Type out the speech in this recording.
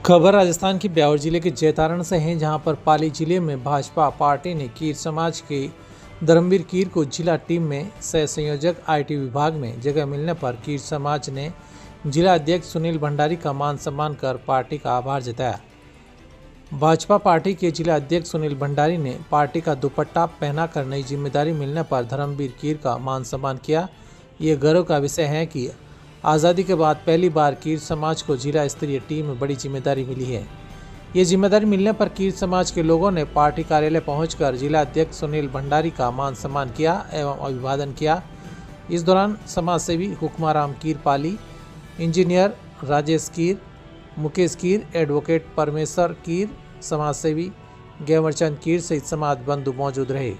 खबर राजस्थान के ब्यावर जिले के जैतारण से है, जहां पर पाली जिले में भाजपा पार्टी ने कीर समाज के धर्मवीर कीर को जिला टीम में सह संयोजक आईटी विभाग में जगह मिलने पर कीर समाज ने जिला अध्यक्ष सुनील भंडारी का मान सम्मान कर पार्टी का आभार जताया। भाजपा पार्टी के जिला अध्यक्ष सुनील भंडारी ने पार्टी का दुपट्टा पहनाकर नई जिम्मेदारी मिलने पर धर्मवीर कीर का मान सम्मान किया। ये गर्व का विषय है कि आज़ादी के बाद पहली बार कीर समाज को जिला स्तरीय टीम में बड़ी जिम्मेदारी मिली है। ये जिम्मेदारी मिलने पर कीर समाज के लोगों ने पार्टी कार्यालय पहुंचकर जिला अध्यक्ष सुनील भंडारी का मान सम्मान किया एवं अभिवादन किया। इस दौरान समाज सेवी हुक्माराम कीर पाली, इंजीनियर राजेश कीर, मुकेश कीर, एडवोकेट परमेश्वर कीर, समाज सेवी गेवरचंद कीर सहित समाज बंधु मौजूद रहे।